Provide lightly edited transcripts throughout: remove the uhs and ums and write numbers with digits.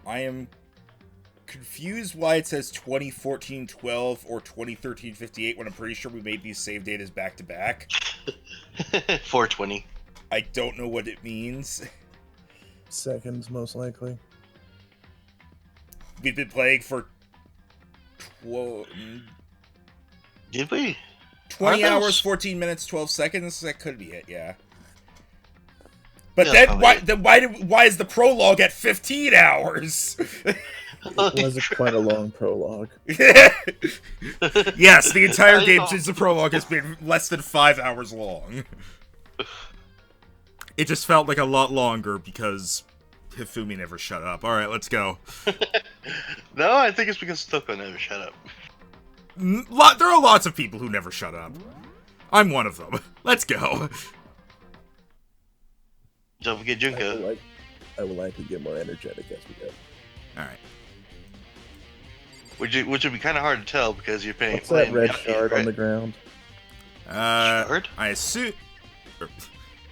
I am confused why it says 2014-12 or 2013-58 when I'm pretty sure we made these save datas back to back. 420. I don't know what it means. Seconds, most likely. We've been playing for Did we? 20 Aren't hours, those- 14 minutes, 12 seconds. That could be it, yeah. But Yeah, why is the prologue at 15 hours? It was quite a long prologue. Yes, the entire game since the prologue has been less than 5 hours long. It just felt like a lot longer because Hifumi never shut up. Alright, let's go. No, I think it's because Toko never shut up. There are lots of people who never shut up. I'm one of them. Let's go. Don't forget Junko. I will likely get more energetic as we go. Alright. Which would be kind of hard to tell because you're playing. What's that red Metal Gear, shard right? on the ground? I assume...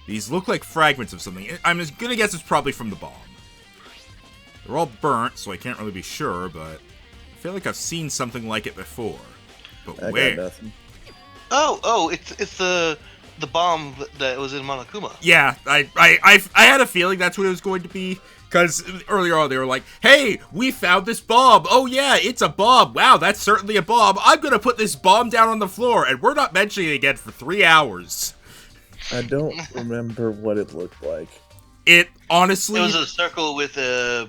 These look like fragments of something. I'm gonna guess it's probably from the bomb. They're all burnt, so I can't really be sure, but I feel like I've seen something like it before. But I where? got nothing. Oh, it's the bomb that was in Monokuma. Yeah, I had a feeling that's what it was going to be. Because earlier on they were like, hey, we found this bomb. Oh yeah, it's a bomb. Wow, that's certainly a bomb. I'm going to put this bomb down on the floor. And we're not mentioning it again for 3 hours. I don't remember what it looked like. It honestly... It was a circle with a...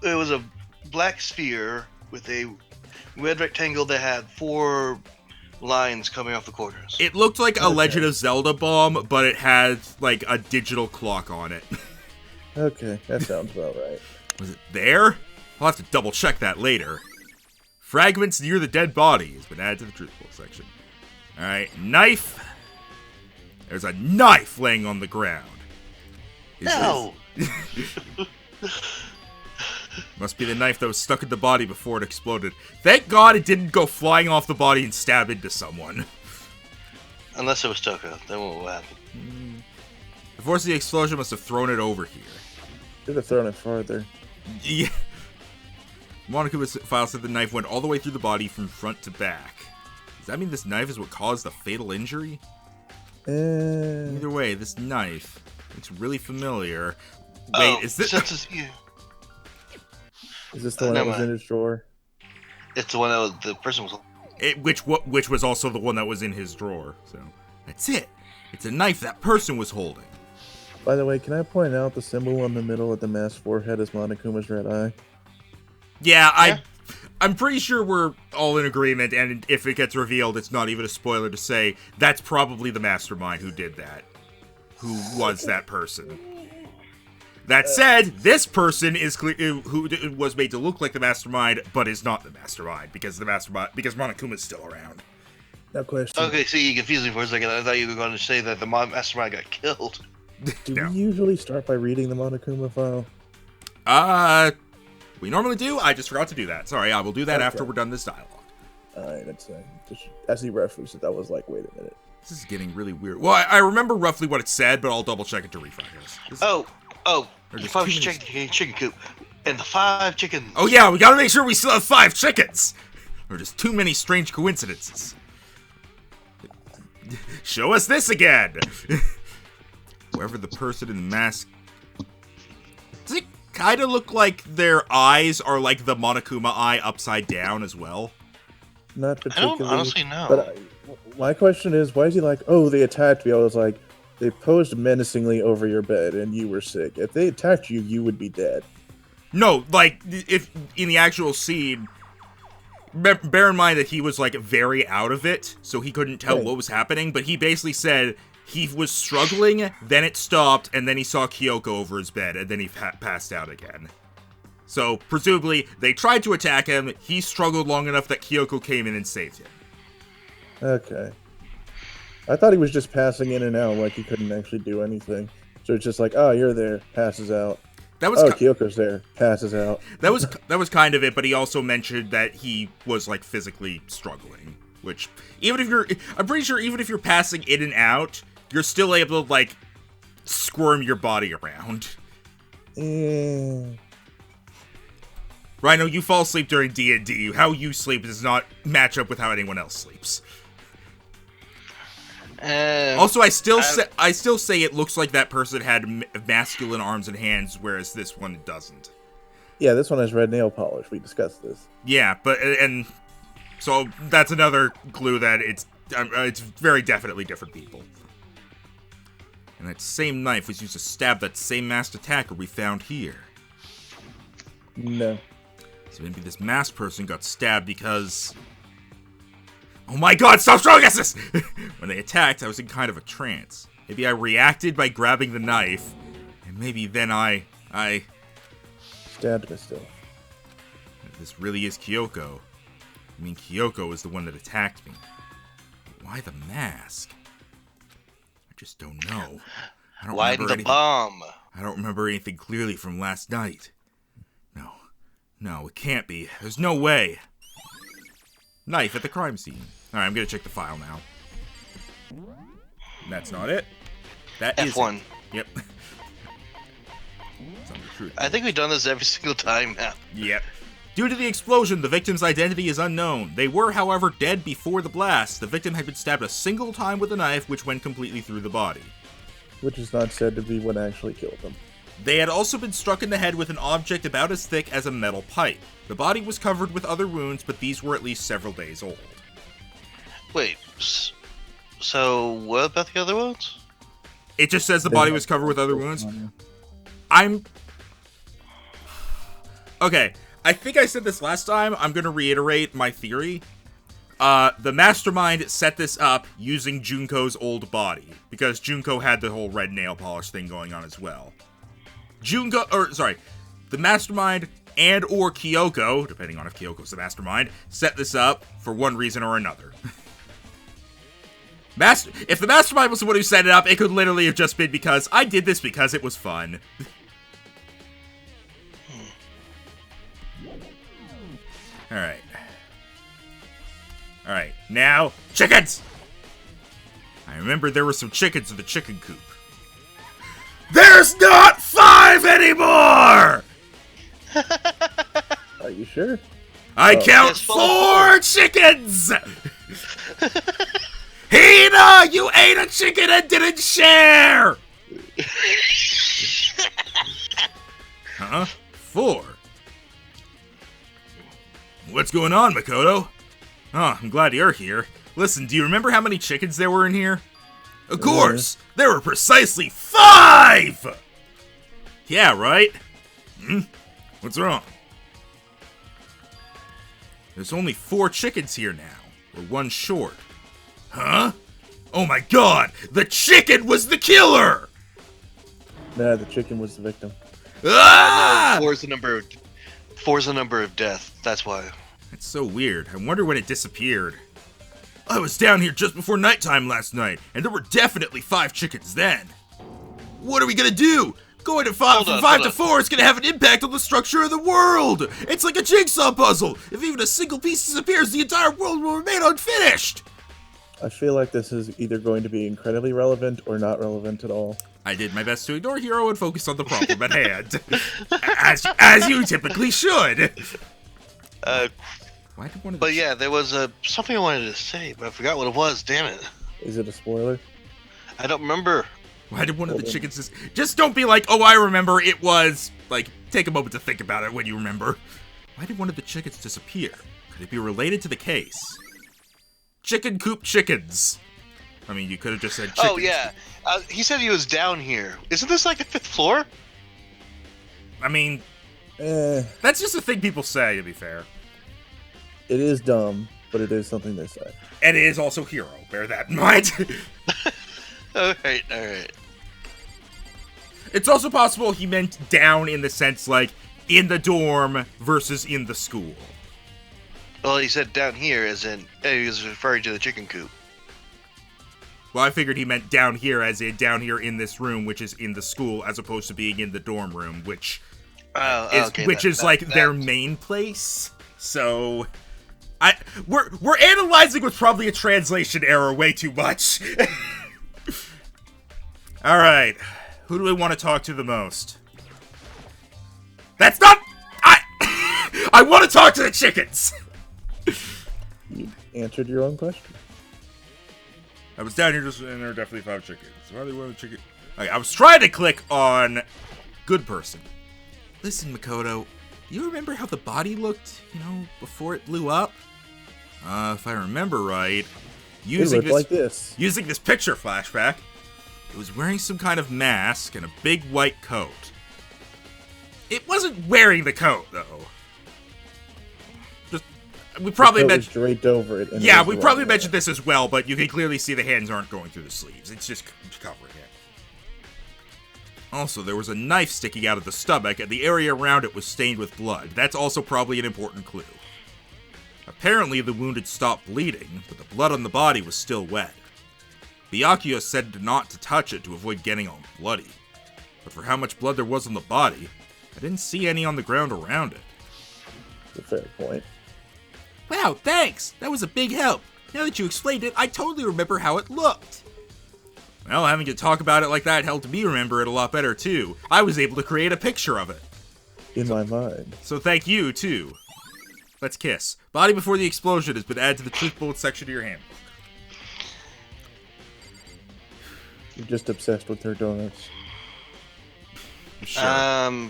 It was a black sphere with a red rectangle that had 4 lines coming off the corners. It looked like a Legend of Zelda bomb, but it had, like, a digital clock on it. Okay, that sounds about right. Was it there? I'll have to double check that later. Fragments near the dead body has been added to the truthful section. Alright, knife. There's a knife laying on the ground. No! Must be the knife that was stuck in the body before it exploded. Thank God it didn't go flying off the body and stab into someone. Unless it was Toko, then what will happen? The force of the explosion must have thrown it over here. Should have thrown it farther. Yeah. Monokuma's file said the knife went all the way through the body from front to back. Does that mean this knife is what caused the fatal injury? Either way, this knife looks really familiar. Wait, is this... Is this the one that was in his drawer? It's the one that was, the person was... Which was also the one that was in his drawer. So, that's it. It's a knife that person was holding. By the way, can I point out the symbol on the middle of the masked forehead is Monokuma's red eye? Yeah, I'm pretty sure we're all in agreement, and if it gets revealed, it's not even a spoiler to say that's probably the mastermind who did that. Who was that person. That said, this person is who was made to look like the mastermind, but is not the mastermind, because Monokuma's still around. No question. Okay, see, you confused me for a second. I thought you were going to say that the mastermind got killed. Do No. we usually start by reading the Monokuma file? We normally do. I just forgot to do that. Sorry, I will do that after we're done this dialogue. Alright, that's as he referenced it, I was like, wait a minute. This is getting really weird. Well, I remember roughly what it said, but I'll double check it to refresh this. You probably should check the chicken coop. And the 5 chickens. Oh yeah, we gotta make sure we still have 5 chickens! Or just too many strange coincidences. Show us this again! Whoever the person in the mask... Does it kind of look like their eyes are like the Monokuma eye upside down as well? Not I particularly. don't honestly know. But my question is, why is he like, oh, they attacked me? I was like, they posed menacingly over your bed and you were sick. If they attacked you, you would be dead. No, like, if in the actual scene... Bear in mind that he was, like, very out of it, so he couldn't tell what was happening, but he basically said he was struggling, then it stopped, and then he saw Kyoko over his bed, and then he passed out again. So, presumably, they tried to attack him, he struggled long enough that Kyoko came in and saved him. Okay. I thought he was just passing in and out, like he couldn't actually do anything. So it's just like, oh, you're there, passes out. That was Kyoko's there, passes out. That was kind of it, but he also mentioned that he was, like, physically struggling. Which, I'm pretty sure even if you're passing in and out, you're still able to, like, squirm your body around. Rhino, you fall asleep during D&D. How you sleep does not match up with how anyone else sleeps. Also, I still say it looks like that person had masculine arms and hands, whereas this one doesn't. Yeah, this one has red nail polish. We discussed this. Yeah, and so that's another clue that it's very definitely different people. And that same knife was used to stab that same masked attacker we found here. No. So maybe this masked person got stabbed because... Oh my god, stop throwing at this! When they attacked, I was in kind of a trance. Maybe I reacted by grabbing the knife, and maybe then I... Stabbed me still. If this really is Kyoko. I mean, Kyoko is the one that attacked me. Why the mask? I just don't know. Why the bomb? I don't remember anything clearly from last night. No, it can't be. There's no way. Knife at the crime scene. Alright, I'm gonna check the file now. That's not it. That is F1. It. Yep. Some of the truth. I think we've done this every single time now. Yep. Due to the explosion, the victim's identity is unknown. They were, however, dead before the blast. The victim had been stabbed a single time with a knife, which went completely through the body. Which is not said to be what actually killed them. They had also been struck in the head with an object about as thick as a metal pipe. The body was covered with other wounds, but these were at least several days old. Wait, so what about the other ones? It just says the body was covered with other wounds. Okay, I think I said this last time. I'm going to reiterate my theory. The mastermind set this up using Junko's old body, because Junko had the whole red nail polish thing going on as well. The mastermind and or Kyoko, depending on if Kyoko's the mastermind, set this up for one reason or another. If the mastermind was the one who set it up, it could literally have just been because I did this because it was fun. Alright, now, chickens! I remember there were some chickens in the chicken coop. There's not 5 anymore! Are you sure? I count 4 chickens! Hina, you ate a chicken and didn't share! Huh? 4? What's going on, Makoto? Oh, I'm glad you're here. Listen, do you remember how many chickens there were in here? Of course! There were precisely 5! Yeah, right? What's wrong? There's only 4 chickens here now. We're 1 short. Huh? Oh my god! The chicken was the killer! Nah, the chicken was the victim. Ah! No, 4's the number of death. That's why. That's so weird. I wonder when it disappeared. I was down here just before nighttime last night, and there were definitely 5 chickens then. What are we gonna do? Going from 5 to 4 is gonna have an impact on the structure of the world! It's like a jigsaw puzzle! If even a single piece disappears, the entire world will remain unfinished! I feel like this is either going to be incredibly relevant or not relevant at all. I did my best to ignore Hero and focus on the problem at hand. As you typically should! Why did one of yeah, there was something I wanted to say, but I forgot what it was, damn it. Is it a spoiler? I don't remember. Why did one of the chickens just don't be like, oh, I remember, it was, like, take a moment to think about it when you remember. Why did one of the chickens disappear? Could it be related to the case? Chicken coop chickens. I mean, you could have just said chickens. Oh, yeah. He said he was down here. Isn't this like the 5th floor? I mean, that's just a thing people say, to be fair. It is dumb, but it is something they say. And it is also Hero. Bear that in mind. Alright. It's also possible he meant down in the sense, like, in the dorm versus in the school. Well, he said down here as in, he was referring to the chicken coop. Well, I figured he meant down here as in down here in this room, which is in the school, as opposed to being in the dorm room, which is their main place. So, we're analyzing with probably a translation error way too much. All right, who do we want to talk to the most? That's not. I want to talk to the chickens! You answered your own question. I was down here just, and there were definitely 5 chickens. Why are they one chicken? Okay, I was trying to click on good person. Listen, Makoto, you remember how the body looked, before it blew up? If I remember right, using this picture flashback, it was wearing some kind of mask and a big white coat. It wasn't wearing the coat, though. We probably mentioned draped over it. Yeah, we probably mentioned this as well, but you can clearly see the hands aren't going through the sleeves. It's just covering it. Also, there was a knife sticking out of the stomach, and the area around it was stained with blood. That's also probably an important clue. Apparently, the wound had stopped bleeding, but the blood on the body was still wet. Byakuya said not to touch it to avoid getting all bloody. But for how much blood there was on the body, I didn't see any on the ground around it. That's a fair point. Wow, thanks! That was a big help. Now that you explained it, I totally remember how it looked. Well, having to talk about it like that helped me remember it a lot better, too. I was able to create a picture of it. In my mind. So thank you, too. Let's kiss. Body before the explosion has been added to the truth bullet section of your handbook. You're just obsessed with her donuts. Sure.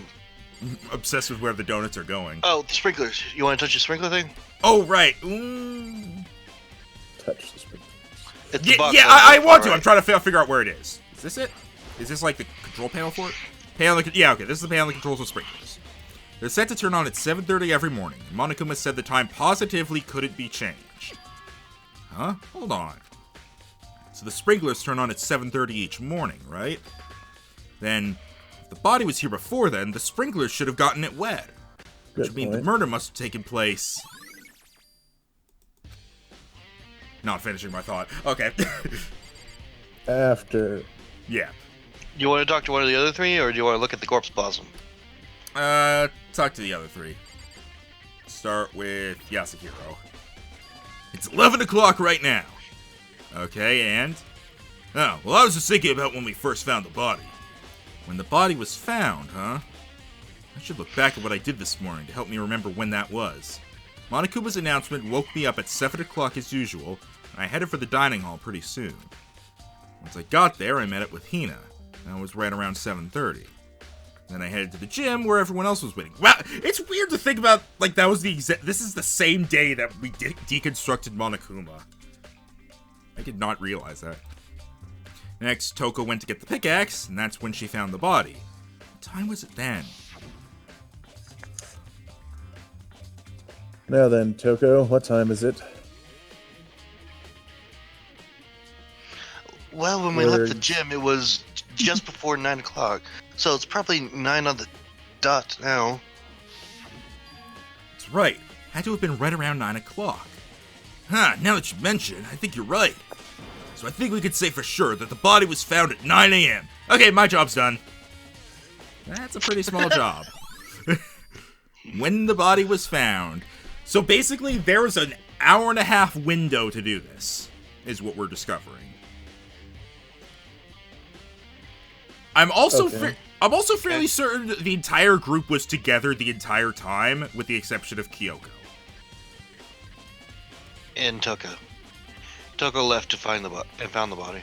Obsessed with where the donuts are going. Oh, the sprinklers. You want to touch the sprinkler thing? Oh, right. Touch the sprinklers. I want to. I'm trying to figure out where it is. Is this it? Is this like the control panel for it? Yeah, okay. This is the panel that controls the sprinklers. They're set to turn on at 7:30 every morning. Monokuma said the time positively couldn't be changed. Huh? Hold on. So the sprinklers turn on at 7:30 each morning, right? Then, if the body was here before then, the sprinklers should have gotten it wet. Which would mean the murder must have taken place... Not finishing my thought. Okay. After. Yeah. Do you want to talk to one of the other 3, or do you want to look at the corpse blossom? Talk to the other 3. Start with Yasuhiro. It's 11 o'clock right now. Okay, and? Oh, well, I was just thinking about when we first found the body. When the body was found, huh? I should look back at what I did this morning to help me remember when that was. Monokuma's announcement woke me up at 7 o'clock as usual, and I headed for the dining hall pretty soon. Once I got there, I met up with Hina, and it was right around 7:30. Then I headed to the gym where everyone else was waiting. Wow, it's weird to think about, like, that was this is the same day that we deconstructed Monokuma. I did not realize that. Next, Toko went to get the pickaxe, and that's when she found the body. What time was it then? Now then, Toko, what time is it? Well, when we left the gym, it was just before 9 o'clock. So it's probably 9 on the dot now. That's right. Had to have been right around 9 o'clock. Huh, now that you mention, I think you're right. So I think we could say for sure that the body was found at 9 a.m. Okay, my job's done. That's a pretty small job. When the body was found. So basically, there was an hour-and-a-half window to do this, is what we're discovering. I'm also fairly certain that the entire group was together the entire time, with the exception of Kyoko. And Toko. Toko left to find and found the body.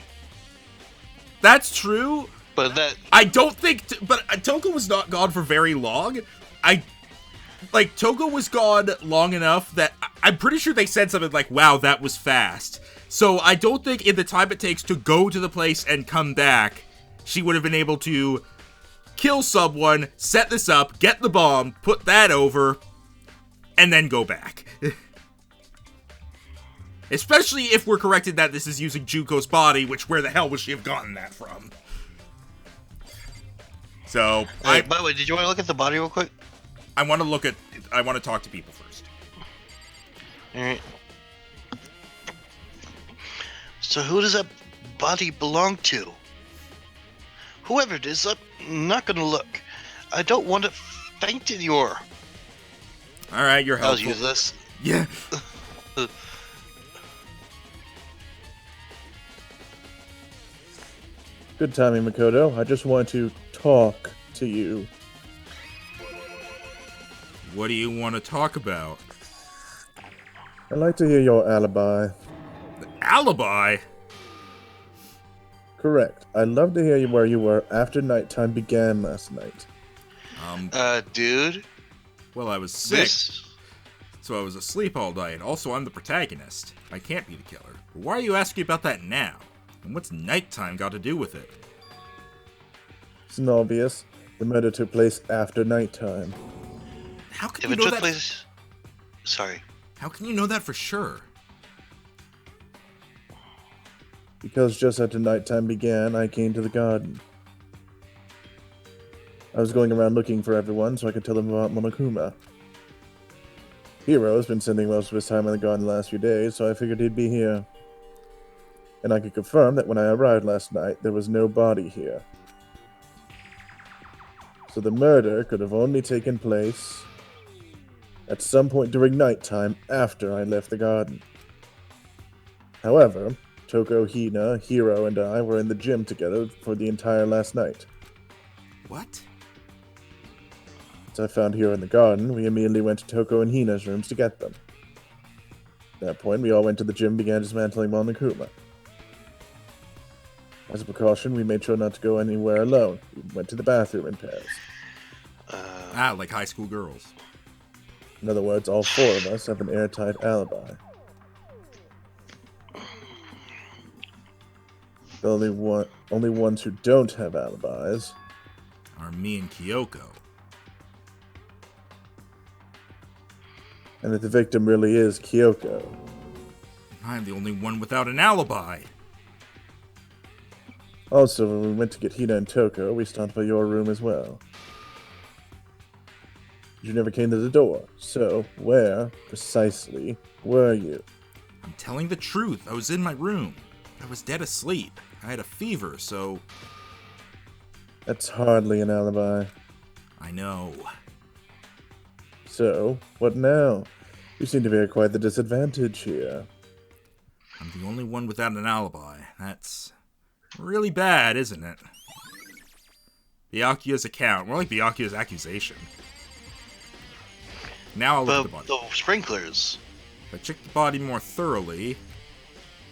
That's true. But I don't think... but Toko was not gone for very long. Toko was gone long enough that I'm pretty sure they said something like, wow, that was fast. So I don't think in the time it takes to go to the place and come back, she would have been able to kill someone, set this up, get the bomb, put that over, and then go back. Especially if we're corrected that this is using Juko's body, which where the hell would she have gotten that from? So, by the way, did you want to look at the body real quick? I want to talk to people first. Alright. So who does that body belong to? Whoever it is, I'm not gonna look. I don't want it faint anymore. Alright, you're helpful. I'll use this. Yeah. Good timing, Makoto. I just want to talk to you. What do you want to talk about? I'd like to hear your alibi. Alibi? Correct. I'd love to hear where you were after nighttime began last night. Dude. Well, I was sick, This... so I was asleep all night. Also, I'm the protagonist. I can't be the killer. But why are you asking about that now? And what's nighttime got to do with it? It's obvious. The murder took place after nighttime. How can If you it know took that? place... Sorry. How can you know that for sure? Because just after nighttime began, I came to the garden. I was going around looking for everyone so I could tell them about Monokuma. Hiro has been spending most of his time in the garden the last few days, so I figured he'd be here. And I could confirm that when I arrived last night, there was no body here. So the murder could have only taken place at some point during nighttime after I left the garden. However, Toko, Hina, Hiro, and I were in the gym together for the entire last night. What? As I found Hiro in the garden, we immediately went to Toko and Hina's rooms to get them. At that point, we all went to the gym and began dismantling Monokuma. As a precaution, we made sure not to go anywhere alone. We went to the bathroom in pairs. Like high school girls. In other words, all four of us have an airtight alibi. The only ones who don't have alibis Are me and Kyoko. and if the victim really is Kyoko. I'm the only one without an alibi. Also, when we went to get Hina and Toko, we stopped by your room as well. You never came to the door, so where, precisely, were you? I'm telling the truth. I was in my room. I was dead asleep. I had a fever, so... That's hardly an alibi. I know. So, what now? You seem to be at quite the disadvantage here. I'm the only one without an alibi. That's really bad, isn't it? Byakuya's account. More like Byakuya's accusation. Now I'll look at the body. The sprinklers. If I check the body more thoroughly,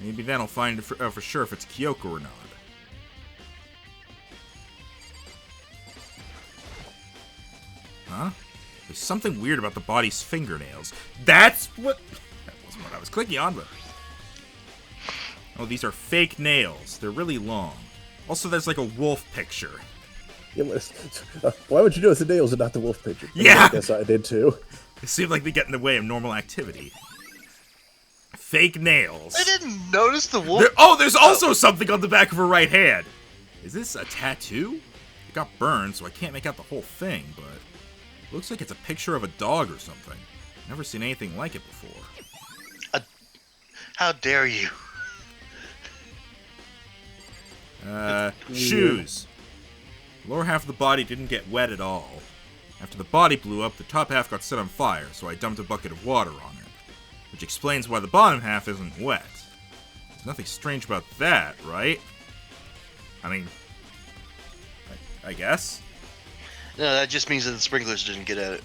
maybe then I'll find for sure if it's Kyoko or not. Huh? There's something weird about the body's fingernails. That wasn't what I was clicking on, but... Oh, these are fake nails. They're really long. Also, there's like a wolf picture. Yeah, why would you notice the nails and not the wolf picture? Yeah! I guess I did too. It seemed like they get in the way of normal activity. Fake nails. I didn't notice the wolf. There's also something on the back of her right hand. Is this a tattoo? It got burned, so I can't make out the whole thing, but it looks like it's a picture of a dog or something. Never seen anything like it before. How dare you? Shoes. The lower half of the body didn't get wet at all. After the body blew up, the top half got set on fire, so I dumped a bucket of water on it. Which explains why the bottom half isn't wet. There's nothing strange about that, right? I mean, I guess? No, that just means that the sprinklers didn't get at it.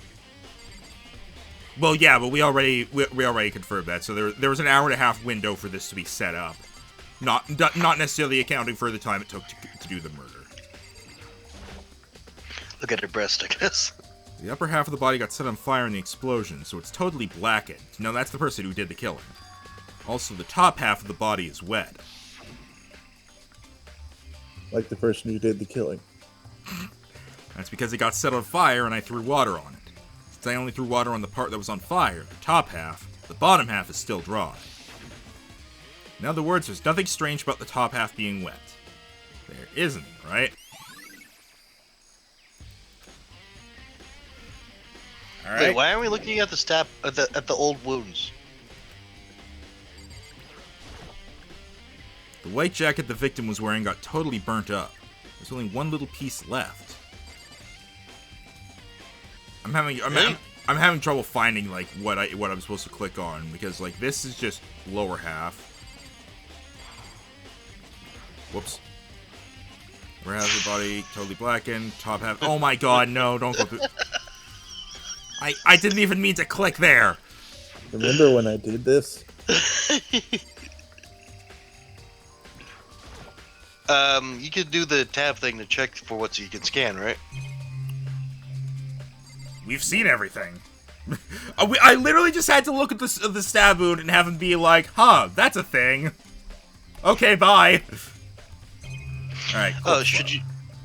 Well, yeah, but we already confirmed that. So there was an hour and a half window for this to be set up. Not necessarily accounting for the time it took to do the murder. Look at her breast, I guess. The upper half of the body got set on fire in the explosion, so it's totally blackened. No, that's the person who did the killing. Also, the top half of the body is wet. Like the person who did the killing. That's because it got set on fire and I threw water on it. Since I only threw water on the part that was on fire, the top half, the bottom half is still dry. In other words, there's nothing strange about the top half being wet. There isn't, right? Alright. Wait, why aren't we looking at the at the old wounds? The white jacket the victim was wearing got totally burnt up. There's only one little piece left. I'm having trouble finding like what I'm supposed to click on because like this is just lower half. Whoops. Lower half of the body totally blackened. Top half. Oh my god, no! Don't go through. I didn't even mean to click there. Remember when I did this? You could do the tab thing to check for what you can scan, right? We've seen everything. I literally just had to look at the stab wound and have him be like, huh, that's a thing. Okay, bye. Alright. Oh, should you...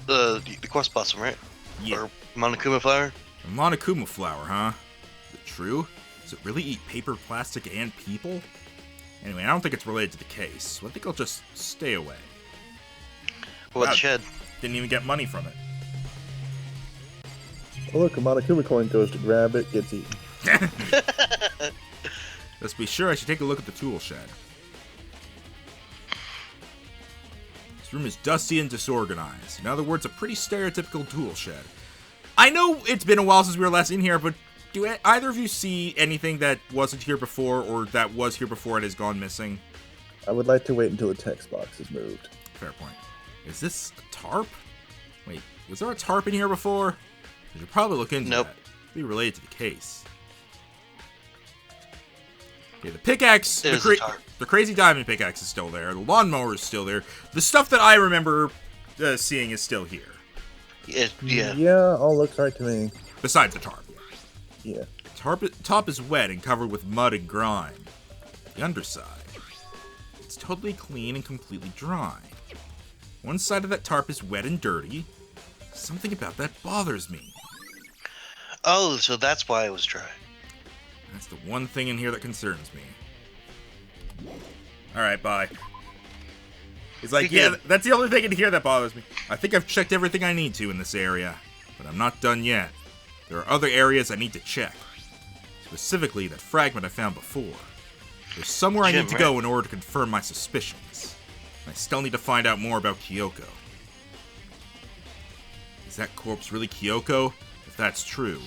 the quest blossom, right? Yeah. Or Monokuma flower? A Monokuma flower, huh? Is it true? Does it really eat paper, plastic, and people? Anyway, I don't think it's related to the case, so I think I'll just stay away. What Wow, shed? Didn't even get money from it. Oh, look, a Monokuma coin goes to grab it, gets eaten. Let's be sure I should take a look at the tool shed. This room is dusty and disorganized. In other words, a pretty stereotypical tool shed. I know it's been a while since we were last in here, but do either of you see anything that wasn't here before or that was here before and has gone missing? I would like to wait until the text box is moved. Fair point. Is this a tarp? Wait, was there a tarp in here before? I should probably look into Nope. that. Be related to the case. Okay, the pickaxe, the crazy diamond pickaxe is still there. The lawnmower is still there. The stuff that I remember seeing is still here. Yeah. Yeah, all looks right to me. Besides the tarp. Yeah. Top is wet and covered with mud and grime. The underside. It's totally clean and completely dry. One side of that tarp is wet and dirty. Something about that bothers me. Oh, so that's why it was dry. That's the one thing in here that concerns me. Alright, bye. He's like, yeah, that's the only thing in here that bothers me. I think I've checked everything I need to in this area, but I'm not done yet. There are other areas I need to check. Specifically, that fragment I found before. There's somewhere I need to go in order to confirm my suspicions. I still need to find out more about Kyoko. Is that corpse really Kyoko? If that's true.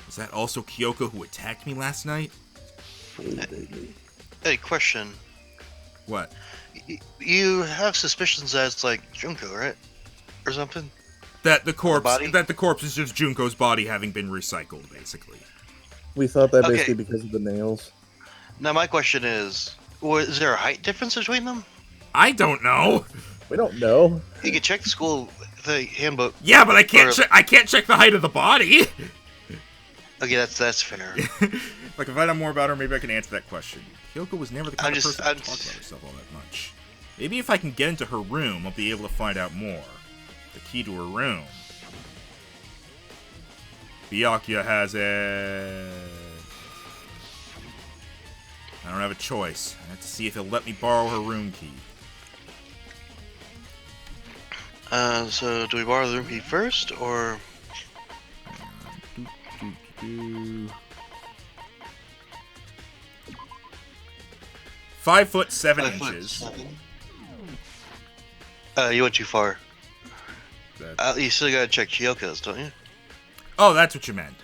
Was that also Kyoko who attacked me last night? Hey, question. What? You have suspicions that it's like Junko, right? Or something? That the corpse is just Junko's body having been recycled, basically. We thought that basically because of the nails. Now my question is there a height difference between them? I don't know. We don't know. You can check the handbook. Yeah, but I can't check the height of the body. Okay, that's fair. Like, if I know more about her, maybe I can answer that question. Kyoko was never the kind of person to talk about herself all that much. Maybe if I can get into her room, I'll be able to find out more. The key to her room. Byakuya has it. I don't have a choice. I have to see if he'll let me borrow her room key. So do we borrow the room key first, or... 5 foot 7 inches. You went too far. You still gotta check Kyoko's, don't you? Oh, that's what you meant.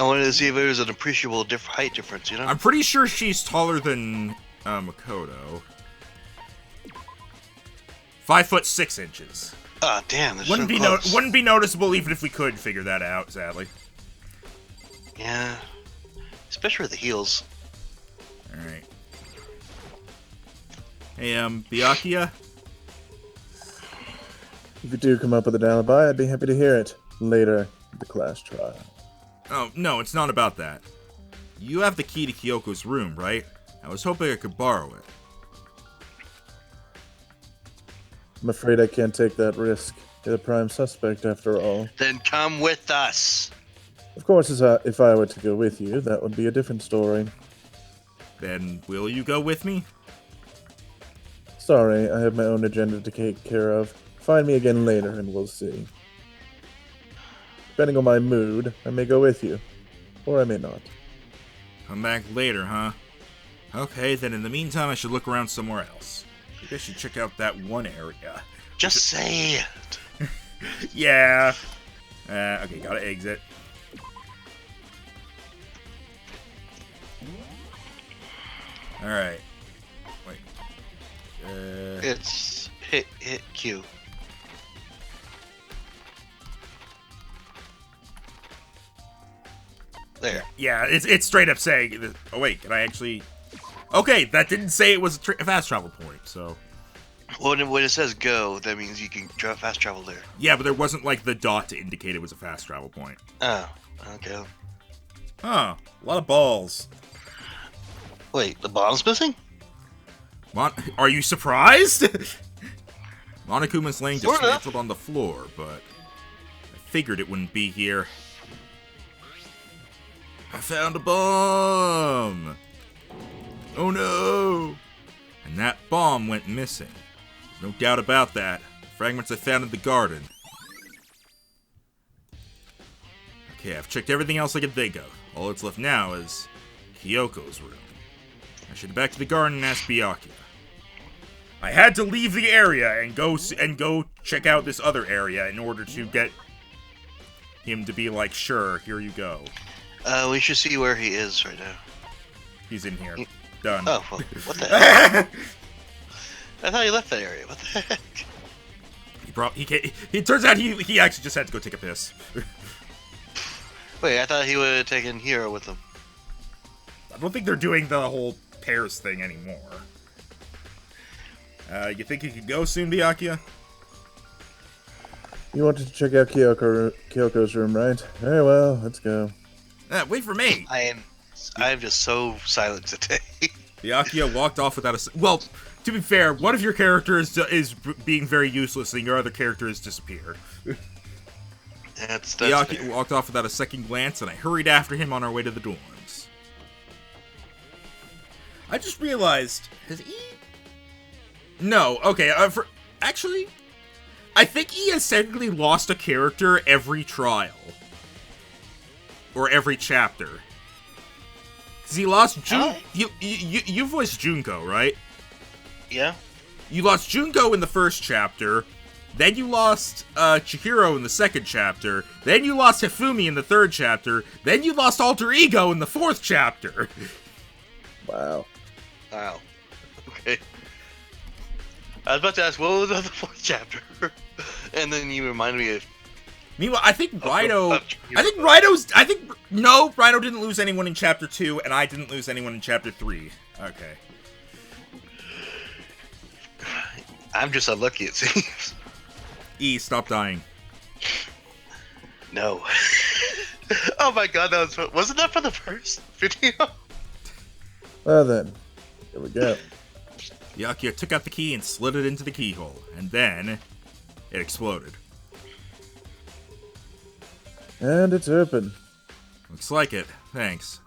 I wanted to see if there was an appreciable height difference, you know? I'm pretty sure she's taller than Makoto. 5 foot 6 inches. Ah, damn. Wouldn't be noticeable even if we could figure that out, sadly. Yeah. Especially with the heels. Alright. Hey, Byakuya? If you do come up with an alibi, I'd be happy to hear it later in the class trial. Oh, no, it's not about that. You have the key to Kyoko's room, right? I was hoping I could borrow it. I'm afraid I can't take that risk. You're the prime suspect, after all. Then come with us. Of course, if I were to go with you, that would be a different story. Then will you go with me? Sorry, I have my own agenda to take care of. Find me again later and we'll see. Depending on my mood, I may go with you. Or I may not. Come back later, huh? Okay, then in the meantime I should look around somewhere else. Maybe I should check out that one area. Just say it. Yeah. Okay, gotta exit. Alright. Wait. It's hit Q. There. Yeah, it's straight up saying. Oh wait, can I actually? Okay, that didn't say it was a fast travel point. So. When it says go, that means you can fast travel there. Yeah, but there wasn't like the dot to indicate it was a fast travel point. Oh, okay. Huh? A lot of balls. Wait, the bomb's missing? Are you surprised? Monokuma's laying Sort of. dismantled on the floor, but I figured it wouldn't be here. I found a bomb! Oh no! And that bomb went missing. There's no doubt about that. Fragments I found in the garden. Okay, I've checked everything else I can think of. All that's left now is Kyoko's room. I should head back to the garden and ask Byakuya. I had to leave the area and go check out this other area in order to get him to be like, sure, here you go. We should see where he is right now. He's in here. Done. Oh, well, what the heck? I thought he left that area. What the heck? It turns out he actually just had to go take a piss. Wait, I thought he would have taken Hiro with him. I don't think they're doing the whole pairs thing anymore. You think you could go soon, Byakuya? You wanted to check out Kyoko's room, right? Very well, let's go. Wait for me. I am just so silent today. Byakuya walked off without a... Well, to be fair, one of your characters is being very useless and your other character has disappeared. That's Byakuya fair. walked off without a second glance and I hurried after him on our way to the dorms. I just realized... Has he... No, okay, actually... I think he has technically lost a character every trial. Or every chapter. Because he lost Jun... You voiced Junko, right? Yeah. You lost Junko in the first chapter, then you lost Chihiro in the second chapter, then you lost Hifumi in the third chapter, then you lost Alter Ego in the fourth chapter. Wow. Wow. Okay. I was about to ask, what was the fourth chapter? And then you reminded me of... Meanwhile, I think Rhino... No, Rhino didn't lose anyone in chapter 2, and I didn't lose anyone in chapter 3. Okay. I'm just unlucky, it seems. Stop dying. No. Oh my god, wasn't that for the first video? Well then, here we go. Byakuya took out the key and slid it into the keyhole, and then it exploded. And it's open. Looks like it. Thanks.